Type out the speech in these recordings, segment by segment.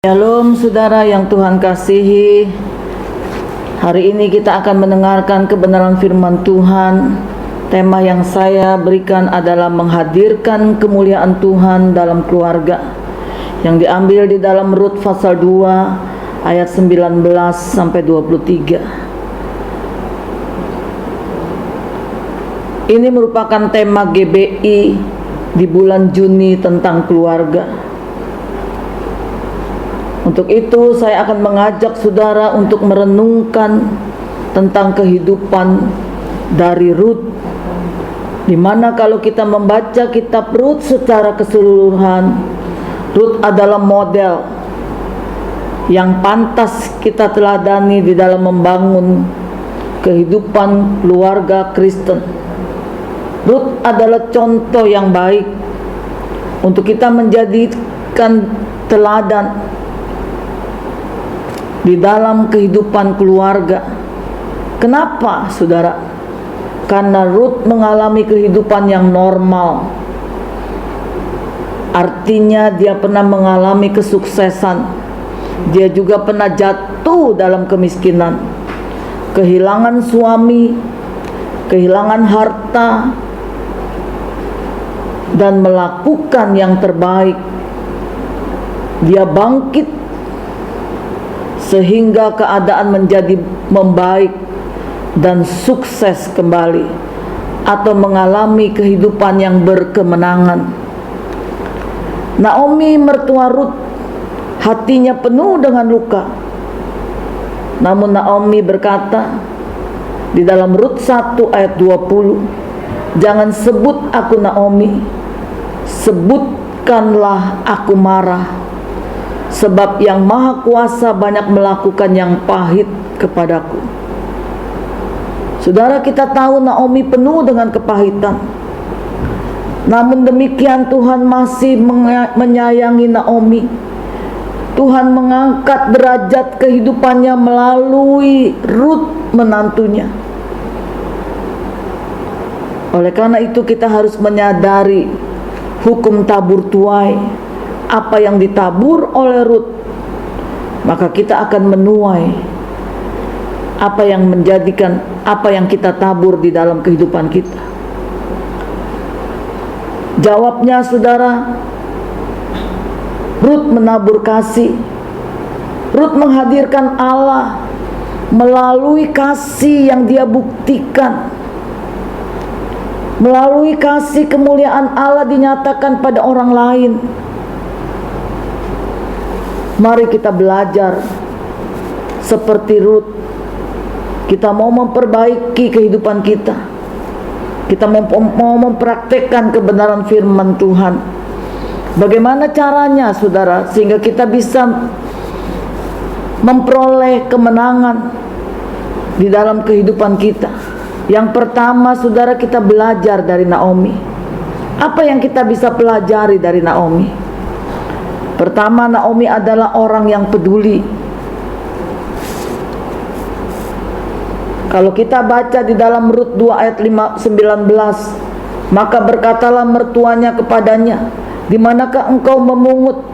Shalom saudara yang Tuhan kasihi. Hari ini kita akan mendengarkan kebenaran firman Tuhan. Tema yang saya berikan adalah menghadirkan kemuliaan Tuhan dalam keluarga, yang diambil di dalam Rut pasal 2 ayat 19 sampai 23. Ini merupakan tema GBI di bulan Juni tentang keluarga. Untuk itu saya akan mengajak saudara untuk merenungkan tentang kehidupan dari Rut, di mana kalau kita membaca kitab Rut secara keseluruhan, Rut adalah model yang pantas kita teladani di dalam membangun kehidupan keluarga Kristen. Rut adalah contoh yang baik untuk kita menjadikan teladan di dalam kehidupan keluarga. Kenapa, saudara? Karena Rut mengalami kehidupan yang normal. Artinya dia pernah mengalami kesuksesan. Dia juga pernah jatuh dalam kemiskinan, kehilangan suami, kehilangan harta, dan melakukan yang terbaik. Dia bangkit sehingga keadaan menjadi membaik dan sukses kembali, atau mengalami kehidupan yang berkemenangan. Naomi mertua Rut hatinya penuh dengan luka. Namun Naomi berkata di dalam Rut 1 ayat 20, "Jangan sebut aku Naomi, sebutkanlah aku Marah, sebab yang Maha Kuasa banyak melakukan yang pahit kepadaku." Saudara, kita tahu Naomi penuh dengan kepahitan. Namun demikian Tuhan masih menyayangi Naomi. Tuhan mengangkat derajat kehidupannya melalui Rut, menantunya. Oleh karena itu kita harus menyadari hukum tabur tuai. Apa yang ditabur oleh Rut, maka kita akan menuai apa yang menjadikan apa yang kita tabur di dalam kehidupan kita. Jawabnya, saudara, Rut menabur kasih. Rut menghadirkan Allah melalui kasih yang dia buktikan. Melalui kasih, kemuliaan Allah dinyatakan pada orang lain. Mari kita belajar seperti Rut. Kita mau memperbaiki kehidupan kita. Kita mau mempraktekkan kebenaran firman Tuhan. Bagaimana caranya, saudara, sehingga kita bisa memperoleh kemenangan di dalam kehidupan kita? Yang pertama, saudara, kita belajar dari Naomi. Apa yang kita bisa pelajari dari Naomi? Pertama, Naomi adalah orang yang peduli. Kalau kita baca di dalam Rut 2 ayat 19, "Maka berkatalah mertuanya kepadanya, di manakah engkau memungut?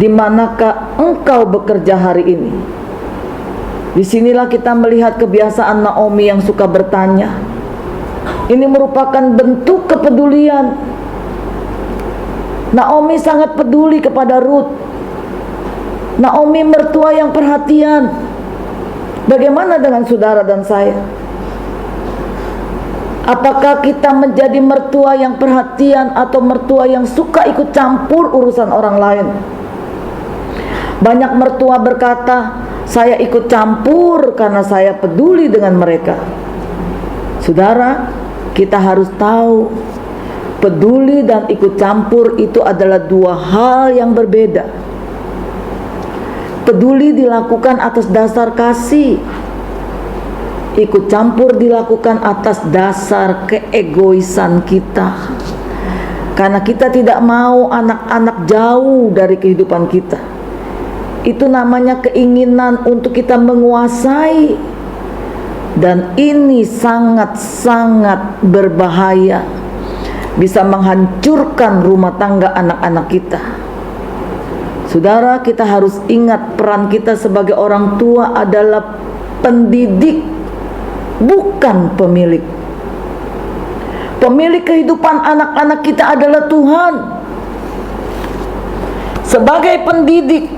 Di manakah engkau bekerja hari ini?" Disinilah kita melihat kebiasaan Naomi yang suka bertanya. Ini merupakan bentuk kepedulian. Naomi sangat peduli kepada Rut. Naomi mertua yang perhatian. Bagaimana dengan saudara dan saya? Apakah kita menjadi mertua yang perhatian atau mertua yang suka ikut campur urusan orang lain? Banyak mertua berkata, "Saya ikut campur karena saya peduli dengan mereka." Saudara, kita harus tahu, peduli dan ikut campur itu adalah dua hal yang berbeda. Peduli dilakukan atas dasar kasih. Ikut campur dilakukan atas dasar keegoisan kita. Karena kita tidak mau anak-anak jauh dari kehidupan kita. Itu namanya keinginan untuk kita menguasai. Dan ini sangat-sangat berbahaya. Bisa menghancurkan rumah tangga anak-anak kita. Saudara, kita harus ingat peran kita sebagai orang tua adalah pendidik, bukan pemilik. Pemilik kehidupan anak-anak kita adalah Tuhan. Sebagai pendidik,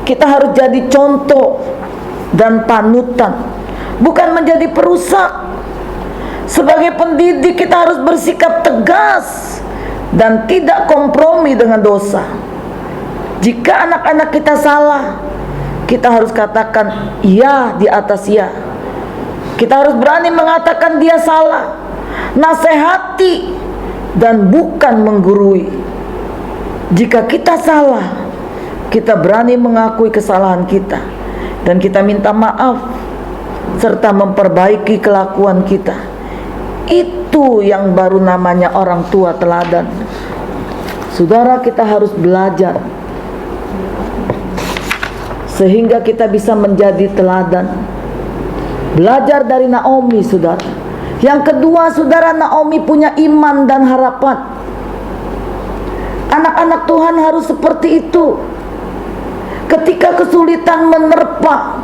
kita harus jadi contoh dan panutan, bukan menjadi perusak. Sebagai pendidik, kita harus bersikap tegas dan tidak kompromi dengan dosa. Jika anak-anak kita salah, kita harus katakan ya di atas ya. Kita harus berani mengatakan dia salah, nasihati dan bukan menggurui. Jika kita salah, kita berani mengakui kesalahan kita dan kita minta maaf serta memperbaiki kelakuan kita. Itu yang baru namanya orang tua teladan. Saudara, kita harus belajar sehingga kita bisa menjadi teladan. Belajar dari Naomi, saudara. Yang kedua, saudara, Naomi punya iman dan harapan. Anak-anak Tuhan harus seperti itu. Ketika kesulitan menerpa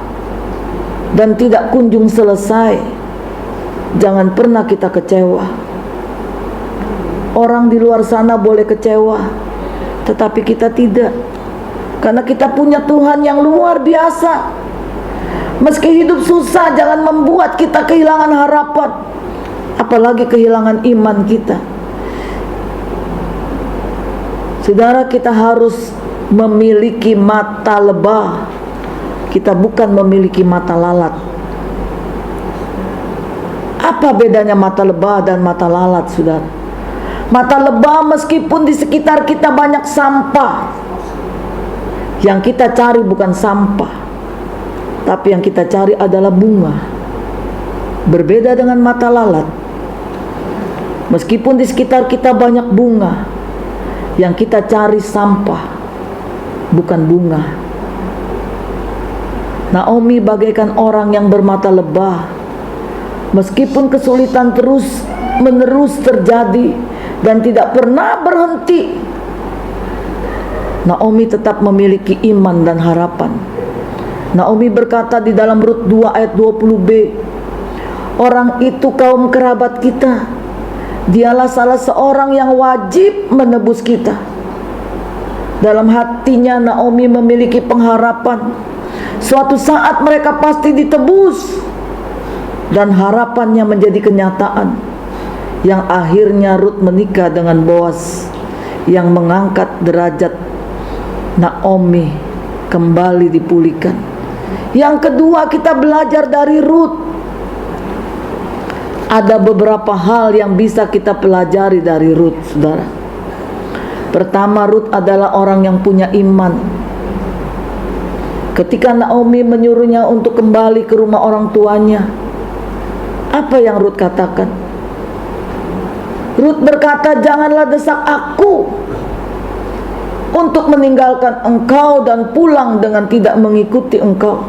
dan tidak kunjung selesai, jangan pernah kita kecewa. Orang di luar sana boleh kecewa, tetapi kita tidak. Karena kita punya Tuhan yang luar biasa. Meski hidup susah, jangan membuat kita kehilangan harapan, apalagi kehilangan iman kita. Saudara, kita harus memiliki mata lebah. Kita bukan memiliki mata lalat. Apa bedanya mata lebah dan mata lalat, saudara? Mata lebah, meskipun di sekitar kita banyak sampah, yang kita cari bukan sampah, tapi yang kita cari adalah bunga. Berbeda dengan mata lalat. Meskipun di sekitar kita banyak bunga, yang kita cari sampah, bukan bunga. Naomi bagaikan orang yang bermata lebah. Meskipun kesulitan terus menerus terjadi dan tidak pernah berhenti, Naomi tetap memiliki iman dan harapan. Naomi berkata di dalam Rut 2 ayat 20b, orang itu kaum kerabat kita, dialah salah seorang yang wajib menebus kita. Dalam hatinya Naomi memiliki pengharapan, suatu saat mereka pasti ditebus, dan harapannya menjadi kenyataan, yang akhirnya Rut menikah dengan Boaz yang mengangkat derajat Naomi kembali dipulihkan. Yang kedua, kita belajar dari Rut. Ada beberapa hal yang bisa kita pelajari dari Rut, saudara. Pertama, Rut adalah orang yang punya iman. Ketika Naomi menyuruhnya untuk kembali ke rumah orang tuanya, apa yang Rut katakan? Rut berkata, janganlah desak aku untuk meninggalkan engkau dan pulang dengan tidak mengikuti engkau.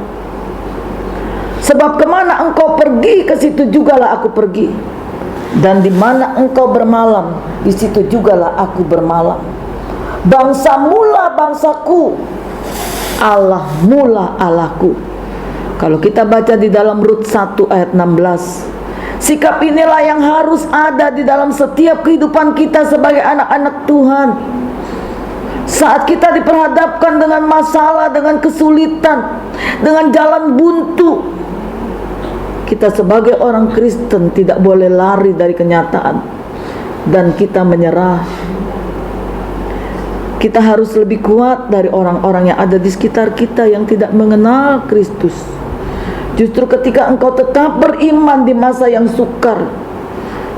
Sebab kemana engkau pergi, ke situ jugalah aku pergi. Dan di mana engkau bermalam, di situ jugalah aku bermalam. Bangsa mula bangsaku, Allah mula Allahku. Kalau kita baca di dalam Rut 1 ayat 16, sikap inilah yang harus ada di dalam setiap kehidupan kita sebagai anak-anak Tuhan. Saat kita diperhadapkan dengan masalah, dengan kesulitan, dengan jalan buntu, kita sebagai orang Kristen tidak boleh lari dari kenyataan dan kita menyerah. Kita harus lebih kuat dari orang-orang yang ada di sekitar kita yang tidak mengenal Kristus. Justru ketika engkau tetap beriman di masa yang sukar,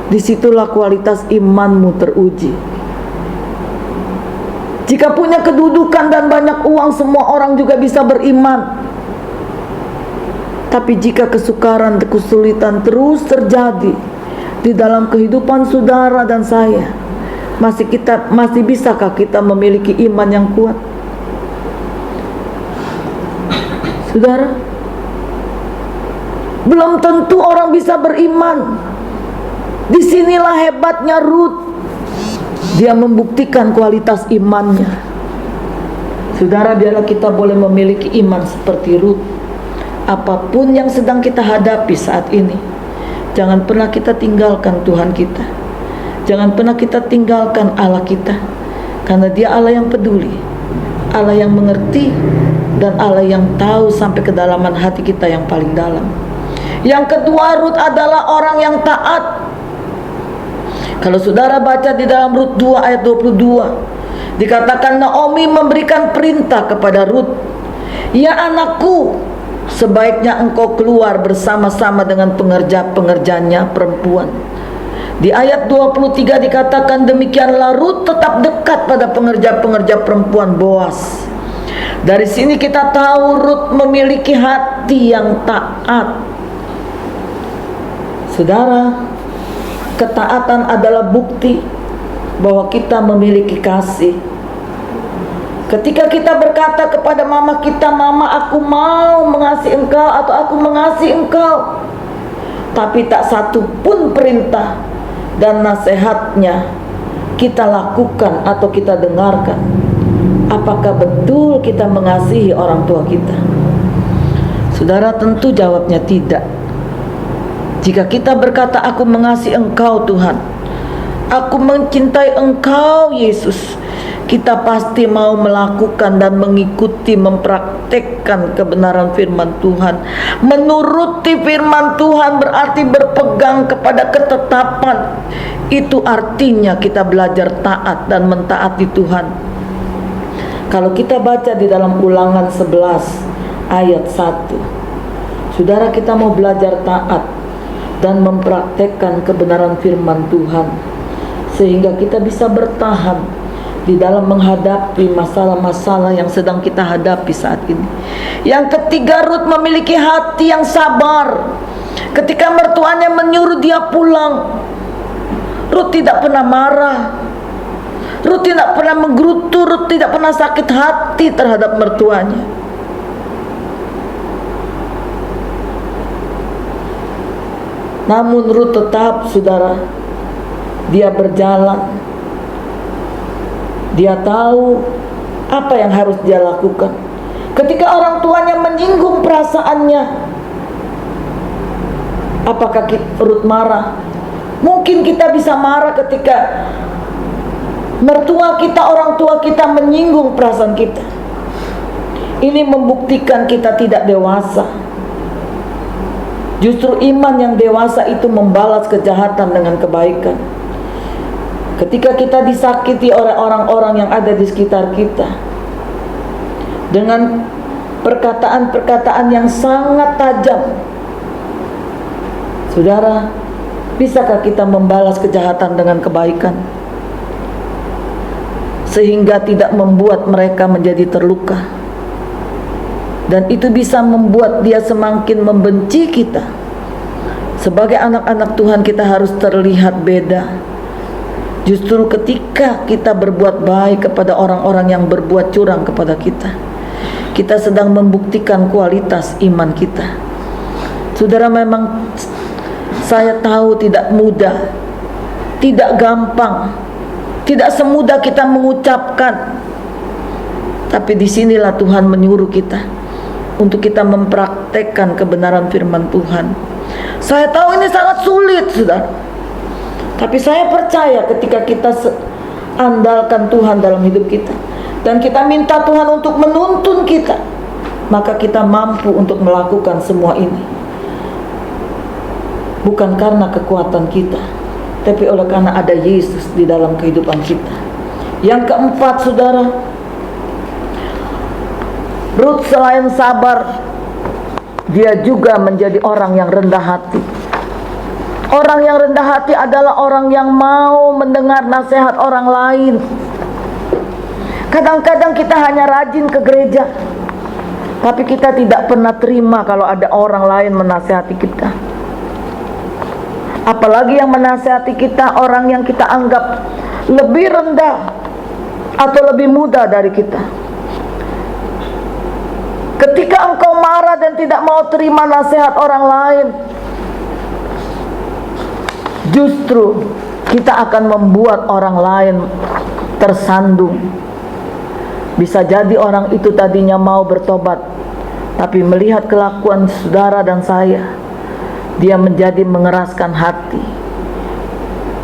disitulah kualitas imanmu teruji. Jika punya kedudukan dan banyak uang, semua orang juga bisa beriman. Tapi jika kesukaran, kesulitan terus terjadi di dalam kehidupan saudara dan saya, masih bisakah kita memiliki iman yang kuat? Saudara, belum tentu orang bisa beriman. Disinilah hebatnya Rut. Dia membuktikan kualitas imannya. Saudara, biarlah kita boleh memiliki iman seperti Rut. Apapun yang sedang kita hadapi saat ini, jangan pernah kita tinggalkan Tuhan kita. Jangan pernah kita tinggalkan Allah kita, karena Dia Allah yang peduli, Allah yang mengerti, dan Allah yang tahu sampai kedalaman hati kita yang paling dalam. Yang kedua, Rut adalah orang yang taat. Kalau saudara baca di dalam Rut 2 ayat 22, dikatakan Naomi memberikan perintah kepada Rut, "Ya anakku, sebaiknya engkau keluar bersama-sama dengan pengerja-pengerjanya perempuan." Di ayat 23 dikatakan demikianlah Rut tetap dekat pada pengerja-pengerja perempuan Boas. Dari sini kita tahu Rut memiliki hati yang taat. Saudara, ketaatan adalah bukti bahwa kita memiliki kasih. Ketika kita berkata kepada mama kita, "Mama, aku mau mengasihi engkau," atau "aku mengasihi engkau," tapi tak satu pun perintah dan nasihatnya kita lakukan atau kita dengarkan, apakah betul kita mengasihi orang tua kita? Saudara, tentu jawabnya tidak. Jika kita berkata, "Aku mengasihi engkau Tuhan, aku mencintai engkau Yesus," kita pasti mau melakukan dan mengikuti, mempraktekkan kebenaran firman Tuhan. Menuruti firman Tuhan berarti berpegang kepada ketetapan. Itu artinya kita belajar taat dan mentaati Tuhan. Kalau kita baca di dalam Ulangan 11 ayat 1, saudara, kita mau belajar taat dan mempraktekkan kebenaran firman Tuhan, sehingga kita bisa bertahan di dalam menghadapi masalah-masalah yang sedang kita hadapi saat ini. Yang ketiga, Rut memiliki hati yang sabar. Ketika mertuanya menyuruh dia pulang, Rut tidak pernah marah, Rut tidak pernah menggerutu, Rut tidak pernah sakit hati terhadap mertuanya. Namun Rut tetap, saudara, dia berjalan. Dia tahu apa yang harus dia lakukan. Ketika orang tuanya menyinggung perasaannya, apakah Rut marah? Mungkin kita bisa marah ketika mertua kita, orang tua kita menyinggung perasaan kita. Ini membuktikan kita tidak dewasa. Justru iman yang dewasa itu membalas kejahatan dengan kebaikan. Ketika kita disakiti oleh orang-orang yang ada di sekitar kita dengan perkataan-perkataan yang sangat tajam, saudara, bisakah kita membalas kejahatan dengan kebaikan sehingga tidak membuat mereka menjadi terluka? Dan itu bisa membuat dia semakin membenci kita. Sebagai anak-anak Tuhan, kita harus terlihat beda. Justru ketika kita berbuat baik kepada orang-orang yang berbuat curang kepada kita, kita sedang membuktikan kualitas iman kita. Saudara, memang saya tahu tidak mudah, tidak gampang, tidak semudah kita mengucapkan. Tapi disinilah Tuhan menyuruh kita untuk kita mempraktekkan kebenaran firman Tuhan. Saya tahu ini sangat sulit, saudara. Tapi saya percaya ketika kita andalkan Tuhan dalam hidup kita, dan kita minta Tuhan untuk menuntun kita, maka kita mampu untuk melakukan semua ini. Bukan karena kekuatan kita, tapi oleh karena ada Yesus di dalam kehidupan kita. Yang keempat, saudara, Rut selain sabar, dia juga menjadi orang yang rendah hati. Orang yang rendah hati adalah orang yang mau mendengar nasihat orang lain. Kadang-kadang kita hanya rajin ke gereja, tapi kita tidak pernah terima kalau ada orang lain menasihati kita. Apalagi yang menasihati kita orang yang kita anggap lebih rendah atau lebih muda dari kita. Ketika engkau marah dan tidak mau terima nasihat orang lain, justru kita akan membuat orang lain tersandung. Bisa jadi orang itu tadinya mau bertobat, tapi melihat kelakuan saudara dan saya, dia menjadi mengeraskan hati.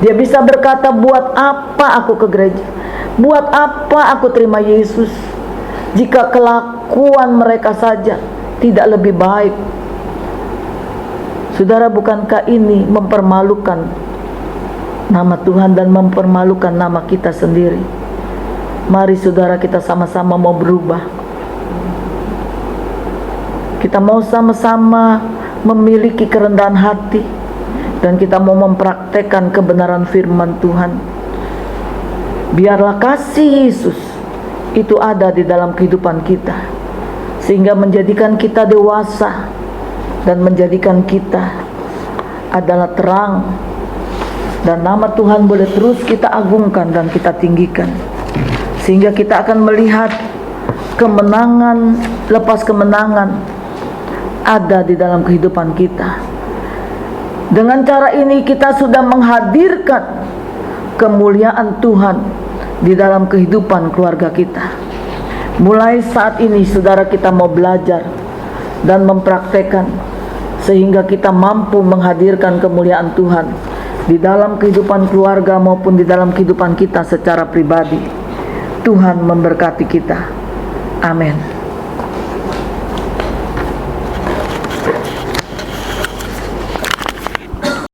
Dia bisa berkata, buat apa aku ke gereja? Buat apa aku terima Yesus jika kelakuan mereka saja tidak lebih baik? Saudara, bukankah ini mempermalukan nama Tuhan dan mempermalukan nama kita sendiri? Mari saudara, kita sama-sama mau berubah. Kita mau sama-sama memiliki kerendahan hati, dan kita mau mempraktekkan kebenaran firman Tuhan. Biarlah kasih Yesus itu ada di dalam kehidupan kita, sehingga menjadikan kita dewasa dan menjadikan kita adalah terang, dan nama Tuhan boleh terus kita agungkan dan kita tinggikan, sehingga kita akan melihat kemenangan lepas kemenangan ada di dalam kehidupan kita. Dengan cara ini kita sudah menghadirkan kemuliaan Tuhan di dalam kehidupan keluarga kita. Mulai saat ini saudara, kita mau belajar dan mempraktekkan sehingga kita mampu menghadirkan kemuliaan Tuhan di dalam kehidupan keluarga maupun di dalam kehidupan kita secara pribadi. Tuhan memberkati kita. Amin.